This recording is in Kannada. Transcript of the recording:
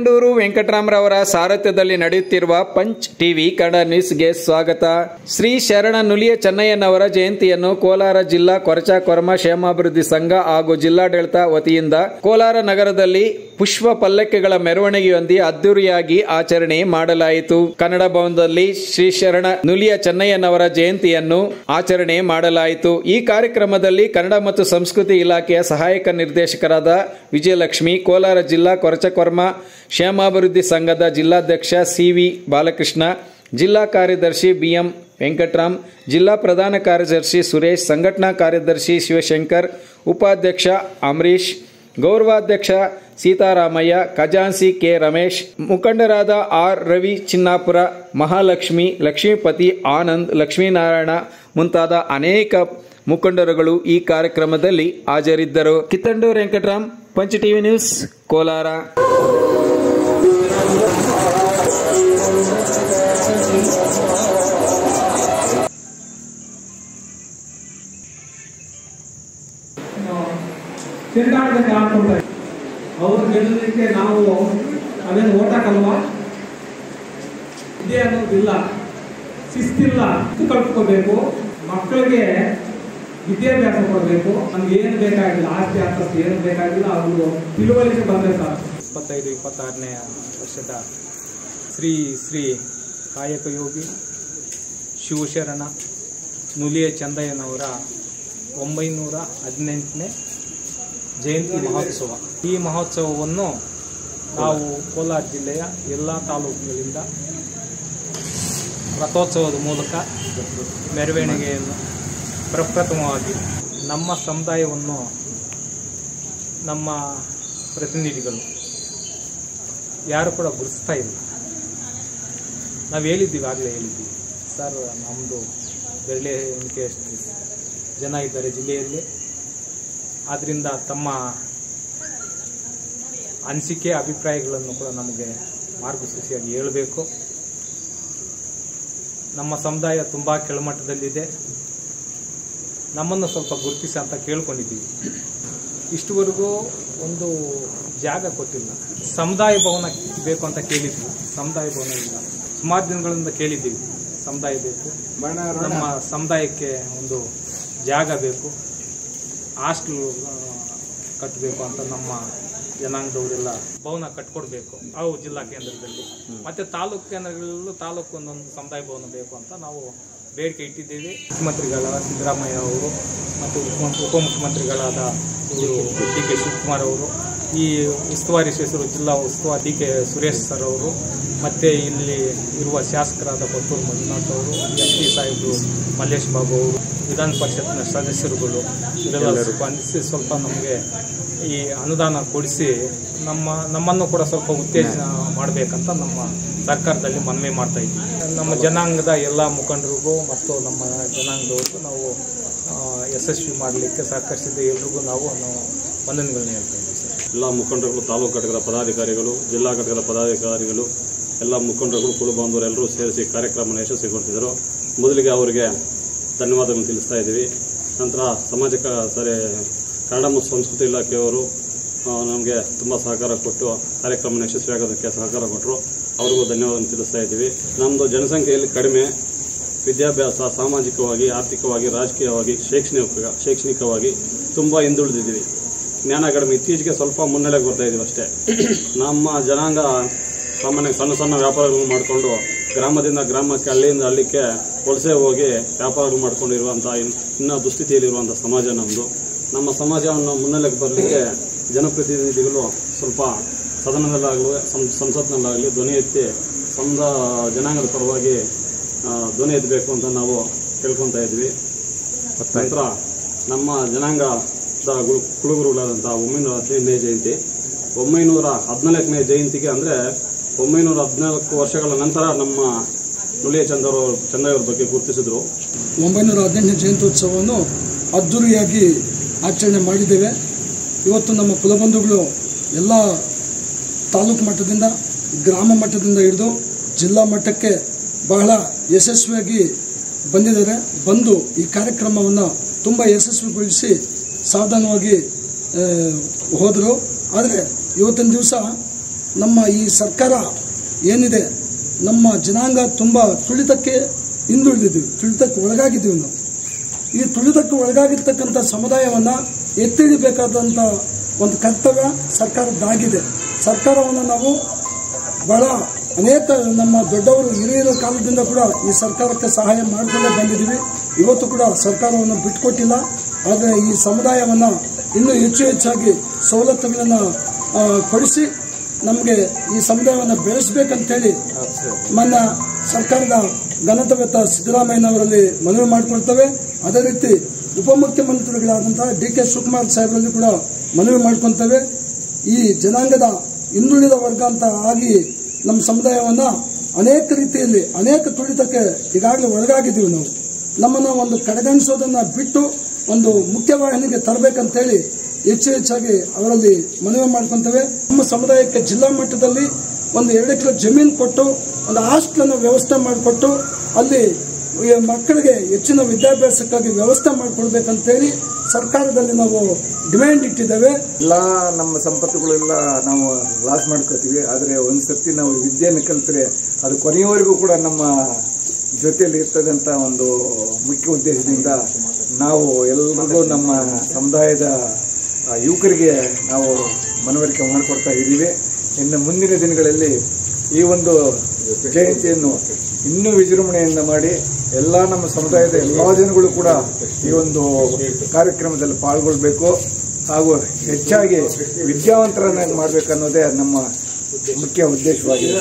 ಕಿತ್ತಂಡೂರು ವೆಂಕಟರಾಮರವರ ಸಾರಥ್ಯದಲ್ಲಿ ನಡೆಯುತ್ತಿರುವ ಪಂಚ್ ಟಿವಿ ಕನ್ನಡ ನ್ಯೂಸ್ಗೆ ಸ್ವಾಗತ. ಶ್ರೀ ಶರಣ ನುಲಿಯ ಚೆನ್ನಯ್ಯನವರ ಜಯಂತಿಯನ್ನು ಕೋಲಾರ ಜಿಲ್ಲಾ ಕೊರಚ ಕೊರಮ ಕ್ಷೇಮಾಭಿವೃದ್ಧಿ ಸಂಘ ಹಾಗೂ ಜಿಲ್ಲಾಡಳಿತ ವತಿಯಿಂದ ಕೋಲಾರ ನಗರದಲ್ಲಿ ಪುಷ್ಪ ಪಲ್ಲಕ್ಕಿಗಳ ಮೆರವಣಿಗೆಯೊಂದಿಗೆ ಅದ್ದೂರಿಯಾಗಿ ಆಚರಣೆ ಮಾಡಲಾಯಿತು. ಕನ್ನಡ ಭವನದಲ್ಲಿ ಶ್ರೀ ಶರಣ ನುಲಿಯ ಚೆನ್ನಯ್ಯನವರ ಜಯಂತಿಯನ್ನು ಆಚರಣೆ ಮಾಡಲಾಯಿತು. ಈ ಕಾರ್ಯಕ್ರಮದಲ್ಲಿ ಕನ್ನಡ ಮತ್ತು ಸಂಸ್ಕೃತಿ ಇಲಾಖೆಯ ಸಹಾಯಕ ನಿರ್ದೇಶಕರಾದ ವಿಜಯಲಕ್ಷ್ಮಿ, ಕೋಲಾರ ಜಿಲ್ಲಾ ಕೊರಚಕೊರ್ಮ ಕ್ಷೇಮಾಭಿವೃದ್ಧಿ ಸಂಘದ ಜಿಲ್ಲಾಧ್ಯಕ್ಷ ಸಿ.ವಿ. ಬಾಲಕೃಷ್ಣ, ಜಿಲ್ಲಾ ಕಾರ್ಯದರ್ಶಿ ಬಿ.ಎಂ. ವೆಂಕಟರಾಮ್, ಜಿಲ್ಲಾ ಪ್ರಧಾನ ಕಾರ್ಯದರ್ಶಿ ಸುರೇಶ್, ಸಂಘಟನಾ ಕಾರ್ಯದರ್ಶಿ ಶಿವಶಂಕರ್, ಉಪಾಧ್ಯಕ್ಷ ಅಮರೀಶ್, ಗೌರವಾಧ್ಯಕ್ಷ ಸೀತಾರಾಮಯ್ಯ, ಖಜಾನ್ಸಿ ಕೆ. ರಮೇಶ್, ಮುಖಂಡರಾದ ಆರ್. ರವಿ ಚಿನ್ನಾಪುರ, ಮಹಾಲಕ್ಷ್ಮಿ, ಲಕ್ಷ್ಮೀಪತಿ, ಆನಂದ್, ಲಕ್ಷ್ಮೀನಾರಾಯಣ ಮುಂತಾದ ಅನೇಕ ಮುಖಂಡರುಗಳು ಈ ಕಾರ್ಯಕ್ರಮದಲ್ಲಿ ಹಾಜರಿದ್ದರು. Kittandur Venkataram, punch TV news, Kolar. ಅವ್ರು ಗೆಲ್ಲಲಿಕ್ಕೆ ನಾವು ಅದೇನು ಓಟ್ ಹಾಕಲ್ವಾ? ಇದೇ ಅನ್ನೋದಿಲ್ಲ, ಶಿಸ್ತಿಲ್ಲ. ಕಲ್ತ್ಕೋಬೇಕು, ಮಕ್ಕಳಿಗೆ ವಿದ್ಯಾಭ್ಯಾಸ ಕೊಡಬೇಕು. ನಮ್ಗೆ ಏನು ಬೇಕಾಗಿಲ್ಲ, ಆಸ್ತಿ ಅಂತಸ್ತು ಏನು ಬೇಕಾಗಿಲ್ಲ, ಅವರು ತಿಳುವಳಿಕೆ ಬಂದರೆ ಸಾಕು. 25-26ನೇ ವರ್ಷದ ಶ್ರೀ ಕಾಯಕ ಯೋಗಿ ಶಿವಶರಣ ನುಲಿಯ ಚೆನ್ನಯ್ಯನವರ 918ನೇ ಜಯಂತಿ ಮಹೋತ್ಸವ. ಈ ಮಹೋತ್ಸವವನ್ನು ನಾವು ಕೋಲಾರ ಜಿಲ್ಲೆಯ ಎಲ್ಲ ತಾಲೂಕುಗಳಿಂದ ರಥೋತ್ಸವದ ಮೂಲಕ ಮೆರವಣಿಗೆಯನ್ನು ಪ್ರಪ್ರಥಮವಾಗಿ ನಮ್ಮ ಸಮುದಾಯವನ್ನು ನಮ್ಮ ಪ್ರತಿನಿಧಿಗಳು ಯಾರು ಕೂಡ ಗುರುತಿಸ್ತಾ ಇಲ್ಲ. ನಾವು ಹೇಳಿದ್ದೀವಿ, ಆಗಲೇ ಹೇಳಿದ್ದೀವಿ, ಸರ್ ನಮ್ಮದು ಬೆರಳೆ ಎಣಿಕೆಯಷ್ಟು ಜನ ಇದ್ದಾರೆ ಜಿಲ್ಲೆಯಲ್ಲಿ, ಆದ್ದರಿಂದ ತಮ್ಮ ಅನಿಸಿಕೆ ಅಭಿಪ್ರಾಯಗಳನ್ನು ಕೂಡ ನಮಗೆ ಮಾರ್ಗಸೂಚಿಯಾಗಿ ಹೇಳಬೇಕು. ನಮ್ಮ ಸಮುದಾಯ ತುಂಬ ಕೆಳಮಟ್ಟದಲ್ಲಿದೆ, ನಮ್ಮನ್ನು ಸ್ವಲ್ಪ ಗುರುತಿಸಿ ಅಂತ ಕೇಳ್ಕೊಂಡಿದ್ದೀವಿ. ಇಷ್ಟುವರೆಗೂ ಒಂದು ಜಾಗ ಕೊಟ್ಟಿಲ್ಲ. ಸಮುದಾಯ ಭವನ ಬೇಕು ಅಂತ ಕೇಳಿದ್ವಿ, ಸಮುದಾಯ ಭವನ ಇಲ್ಲ. ಸುಮಾರು ದಿನಗಳಿಂದ ಕೇಳಿದ್ದೀವಿ, ಸಮುದಾಯ ಬೇಕು, ನಮ್ಮ ಸಮುದಾಯಕ್ಕೆ ಒಂದು ಜಾಗ ಬೇಕು, ಹಾಸ್ಟೆಲ್ ಕಟ್ಟಬೇಕು ಅಂತ ನಮ್ಮ ಜನಾಂಗದವರೆಲ್ಲ ಭವನ ಕಟ್ಕೊಡ್ಬೇಕು. ಅವು ಜಿಲ್ಲಾ ಕೇಂದ್ರದಲ್ಲಿ ಮತ್ತು ತಾಲೂಕು ಕೇಂದ್ರಗಳಲ್ಲೂ ತಾಲೂಕು ಒಂದೊಂದು ಸಮುದಾಯ ಭವನ ಬೇಕು ಅಂತ ನಾವು ಬೇಡಿಕೆ ಇಟ್ಟಿದ್ದೀವಿ. ಮುಖ್ಯಮಂತ್ರಿಗಳ ಸಿದ್ದರಾಮಯ್ಯ ಅವರು ಮತ್ತು ಉಪಮುಖ್ಯಮಂತ್ರಿಗಳಾದ ಡಿ ಕೆ ಶಿವಕುಮಾರ್ ಅವರು, ಈ ಉಸ್ತುವಾರಿ ಸಚಿವರು ಜಿಲ್ಲಾ ಉಸ್ತುವಾರಿ ಡಿ ಕೆ ಸುರೇಶ್ ಸರ್ ಅವರು, ಮತ್ತು ಇಲ್ಲಿ ಇರುವ ಶಾಸಕರಾದ ಕೊತ್ತೂರು ಮಂಜುನಾಥ್ ಅವರು, ಎಸ್ ಪಿ ಸಾಹೇಬರು, ಮಲ್ಲೇಶ್ ಬಾಬು ಅವರು, ವಿಧಾನ ಪರಿಷತ್ನ ಸದಸ್ಯರುಗಳು ಇದೆಲ್ಲ ಸ್ಪಂದಿಸಿ ಸ್ವಲ್ಪ ನಮಗೆ ಈ ಅನುದಾನ ಕೊಡಿಸಿ ನಮ್ಮನ್ನು ಕೂಡ ಸ್ವಲ್ಪ ಉತ್ತೇಜನ ಮಾಡಬೇಕಂತ ನಮ್ಮ ಸರ್ಕಾರದಲ್ಲಿ ಮನವಿ ಮಾಡ್ತಾ ಇದ್ದೀವಿ. ನಮ್ಮ ಜನಾಂಗದ ಎಲ್ಲ ಮುಖಂಡರಿಗೂ ಮತ್ತು ನಮ್ಮ ಜನಾಂಗದವ್ರಿಗೂ ನಾವು ಯಶಸ್ವಿ ಮಾಡಲಿಕ್ಕೆ ಸಹಕರಿಸಿದ ಎಲ್ರಿಗೂ ನಾವು ವಂದನೆಗಳನ್ನ ಹೇಳ್ತಾ ಇದ್ದೀವಿ ಸರ್. ಎಲ್ಲ ಮುಖಂಡರುಗಳು, ತಾಲೂಕು ಘಟಕದ ಪದಾಧಿಕಾರಿಗಳು, ಜಿಲ್ಲಾ ಘಟಕದ ಪದಾಧಿಕಾರಿಗಳು, ಎಲ್ಲ ಮುಖಂಡರುಗಳು, ಕುಳು ಬಾಂಧವರು ಎಲ್ಲರೂ ಸೇರಿಸಿ ಕಾರ್ಯಕ್ರಮವನ್ನು ಯಶಸ್ವಿಗೊಳಿಸಿದರು. ಮೊದಲಿಗೆ ಅವರಿಗೆ ಧನ್ಯವಾದಗಳನ್ನು ತಿಳಿಸ್ತಾ ಇದ್ದೀವಿ. ನಂತರ ಕನ್ನಡ ಮತ್ತು ಸಂಸ್ಕೃತಿ ಇಲಾಖೆಯವರು ನಮಗೆ ತುಂಬ ಸಹಕಾರ ಕೊಟ್ಟು ಕಾರ್ಯಕ್ರಮ ಯಶಸ್ವಿಯಾಗೋದಕ್ಕೆ ಸಹಕಾರ ಕೊಟ್ಟರು. ಅವ್ರಿಗೂ ಧನ್ಯವಾದ ತಿಳಿಸ್ತಾ ಇದ್ದೀವಿ. ನಮ್ಮದು ಜನಸಂಖ್ಯೆಯಲ್ಲಿ ಕಡಿಮೆ, ವಿದ್ಯಾಭ್ಯಾಸ, ಸಾಮಾಜಿಕವಾಗಿ, ಆರ್ಥಿಕವಾಗಿ, ರಾಜಕೀಯವಾಗಿ, ಶೈಕ್ಷಣಿಕವಾಗಿ ತುಂಬ ಹಿಂದುಳಿದಿದ್ದೀವಿ. ಜ್ಞಾನ ಕಡಿಮೆ. ಇತ್ತೀಚೆಗೆ ಸ್ವಲ್ಪ ಮುನ್ನಡೆಗೆ ಬರ್ತಾ ಇದ್ದೀವಿ ಅಷ್ಟೇ. ನಮ್ಮ ಜನಾಂಗ ಸಾಮಾನ್ಯ ಸಣ್ಣ ಸಣ್ಣ ವ್ಯಾಪಾರಗಳನ್ನು ಮಾಡಿಕೊಂಡು ಗ್ರಾಮದಿಂದ ಗ್ರಾಮಕ್ಕೆ, ಹಳ್ಳಿಯಿಂದ ಹಳ್ಳಿಗೆ ವಲಸೆ ಹೋಗಿ ವ್ಯಾಪಾರಗಳು ಮಾಡಿಕೊಂಡಿರುವಂಥ ಇನ್ನೂ ದುಸ್ಥಿತಿಯಲ್ಲಿರುವಂಥ ಸಮಾಜ ನಮ್ಮದು. ನಮ್ಮ ಸಮಾಜವನ್ನು ಮುನ್ನೆಲೆಗೆ ಬರಲಿಕ್ಕೆ ಜನಪ್ರತಿನಿಧಿಗಳು ಸ್ವಲ್ಪ ಸದನದಲ್ಲಾಗಲಿ ಸಂಸತ್ನಲ್ಲಾಗಲಿ ಧ್ವನಿ ಎತ್ತಿ ಜನಾಂಗದ ಪರವಾಗಿ ಧ್ವನಿ ಎತ್ತಬೇಕು ಅಂತ ನಾವು ಕೇಳ್ಕೊತಾ ಇದ್ವಿ. ನಂತರ ನಮ್ಮ ಜನಾಂಗದ ಕುಲಗುರುಗಳಾದಂಥ 915ನೇ ಜಯಂತಿ, 914ನೇ ಜಯಂತಿಗೆ ಅಂದರೆ 914 ವರ್ಷಗಳ ನಂತರ ನಮ್ಮ ನುಲಿಯ ಚೆನ್ನಯ್ಯವ್ರ ಬಗ್ಗೆ ಗುರುತಿಸಿದ್ರು. 918ನೇ ಜಯಂತ್ಯೋತ್ಸವವನ್ನು ಅದ್ದೂರಿಯಾಗಿ ಆಚರಣೆ ಮಾಡಿದ್ದೇವೆ. ಇವತ್ತು ನಮ್ಮ ಕುಲಬಂಧುಗಳು ಎಲ್ಲ ತಾಲೂಕು ಮಟ್ಟದಿಂದ, ಗ್ರಾಮ ಮಟ್ಟದಿಂದ ಹಿಡಿದು ಜಿಲ್ಲಾ ಮಟ್ಟಕ್ಕೆ ಬಹಳ ಯಶಸ್ವಿಯಾಗಿ ಬಂದಿದ್ದಾರೆ. ಬಂದು ಈ ಕಾರ್ಯಕ್ರಮವನ್ನು ತುಂಬ ಯಶಸ್ವಿಗೊಳಿಸಿ ಸಾವಧಾನವಾಗಿ ಹೋದರು. ಆದರೆ ಇವತ್ತಿನ ದಿವಸ ನಮ್ಮ ಈ ಸರ್ಕಾರ ಏನಿದೆ ನಮ್ಮ ಜನಾಂಗ ತುಂಬ ತುಳಿತಕ್ಕೆ ಹಿಂದುಳಿದಿದ್ದೀವಿ, ತುಳಿತಕ್ಕೆ ಒಳಗಾಗಿದ್ದೀವಿ ನಾವು. ಈ ತುಳಿತಕ್ಕೆ ಒಳಗಾಗಿರ್ತಕ್ಕಂಥ ಸಮುದಾಯವನ್ನು ಎತ್ತಿ ಹಿಡಿಬೇಕಾದಂಥ ಒಂದು ಕರ್ತವ್ಯ ಸರ್ಕಾರದ್ದಾಗಿದೆ. ಸರ್ಕಾರವನ್ನು ನಾವು ಬಹಳ ಅನೇಕ ನಮ್ಮ ದೊಡ್ಡವರು ಹಿರಿಯರ ಕಾಲದಿಂದ ಕೂಡ ಈ ಸರ್ಕಾರಕ್ಕೆ ಸಹಾಯ ಮಾಡಿಕೊಂಡೇ ಬಂದಿದ್ದೀವಿ. ಇವತ್ತು ಕೂಡ ಸರ್ಕಾರವನ್ನು ಬಿಟ್ಟುಕೊಟ್ಟಿಲ್ಲ. ಆದರೆ ಈ ಸಮುದಾಯವನ್ನು ಇನ್ನೂ ಹೆಚ್ಚಾಗಿ ಸವಲತ್ತುಗಳನ್ನು ಕೊಡಿಸಿ ನಮಗೆ ಈ ಸಮುದಾಯವನ್ನು ಬೆಳೆಸಬೇಕಂತೇಳಿ ಮೊನ್ನೆ ಸರ್ಕಾರದ ಘನತೆವೆತ್ತ ಸಿದ್ದರಾಮಯ್ಯನವರಲ್ಲಿ ಮನವಿ ಮಾಡಿಕೊಳ್ತೇವೆ. ಅದೇ ರೀತಿ ಉಪಮುಖ್ಯಮಂತ್ರಿಗಳಾದಂತಹ DK ಶಿವಕುಮಾರ್ ಸಾಹೇಬರಲ್ಲಿ ಕೂಡ ಮನವಿ ಮಾಡ್ಕೊಳ್ತೇವೆ. ಈ ಜನಾಂಗದ ಹಿಂದುಳಿದ ವರ್ಗ ಅಂತ ಆಗಿ ನಮ್ಮ ಸಮುದಾಯವನ್ನು ಅನೇಕ ರೀತಿಯಲ್ಲಿ ಅನೇಕ ತುಳಿತಕ್ಕೆ ಈಗಾಗಲೇ ಒಳಗಾಗಿದ್ದೀವಿ. ನಾವು ನಮ್ಮನ್ನು ಒಂದು ಕಡೆಗಣಿಸೋದನ್ನು ಬಿಟ್ಟು ಒಂದು ಮುಖ್ಯವಾಹಿನಿಗೆ ತರಬೇಕಂತೇಳಿ ಹೆಚ್ಚಾಗಿ ಅವರಲ್ಲಿ ಮನವಿ ಮಾಡ್ಕೊತೇವೆ. ನಮ್ಮ ಸಮುದಾಯಕ್ಕೆ ಜಿಲ್ಲಾ ಮಟ್ಟದಲ್ಲಿ ಒಂದು 2 ಎಕರೆ ಜಮೀನು ಕೊಟ್ಟು ಒಂದು ಹಾಸ್ಟೆಲ್ ವ್ಯವಸ್ಥೆ ಮಾಡಿಕೊಟ್ಟು ಅಲ್ಲಿ ಮಕ್ಕಳಿಗೆ ಹೆಚ್ಚಿನ ವಿದ್ಯಾಭ್ಯಾಸಕ್ಕಾಗಿ ವ್ಯವಸ್ಥೆ ಮಾಡಿಕೊಡ್ಬೇಕಂತೇಳಿ ಸರ್ಕಾರದಲ್ಲಿ ನಾವು ಡಿಮ್ಯಾಂಡ್ ಇಟ್ಟಿದ್ದೇವೆ. ಎಲ್ಲ ನಮ್ಮ ಸಂಪತ್ತುಗಳೆಲ್ಲ ನಾವು ಲಾಸ್ ಮಾಡ್ಕೋತೀವಿ. ಆದರೆ ಒಂದ್ಸತಿ ನಾವು ವಿದ್ಯೆಯನ್ನು ಕಲಿತರೆ ಅದು ಕೊನೆಯವರೆಗೂ ಕೂಡ ನಮ್ಮ ಜೊತೆಯಲ್ಲಿ ಇರ್ತದೆ ಅಂತ ಒಂದು ಮುಖ್ಯ ಉದ್ದೇಶದಿಂದ ನಾವು ಎಲ್ಲರಿಗೂ ನಮ್ಮ ಸಮುದಾಯದ ಯುವಕರಿಗೆ ನಾವು ಮನವರಿಕೆ ಮಾಡಿಕೊಡ್ತಾ ಇದ್ದೀವಿ. ಇನ್ನು ಮುಂದಿನ ದಿನಗಳಲ್ಲಿ ಈ ಒಂದು ಜಯಂತಿಯನ್ನು ಇನ್ನೂ ವಿಜೃಂಭಣೆಯಿಂದ ಮಾಡಿ ಎಲ್ಲ ನಮ್ಮ ಸಮುದಾಯದ ಎಲ್ಲ ಜನಗಳು ಕೂಡ ಈ ಒಂದು ಕಾರ್ಯಕ್ರಮದಲ್ಲಿ ಪಾಲ್ಗೊಳ್ಬೇಕು ಹಾಗೂ ಹೆಚ್ಚಾಗಿ ವಿದ್ಯಾವಂತರನ್ನಾಗಿ ಮಾಡಬೇಕನ್ನೋದೇ ನಮ್ಮ ಮುಖ್ಯ ಉದ್ದೇಶವಾಗಿದೆ.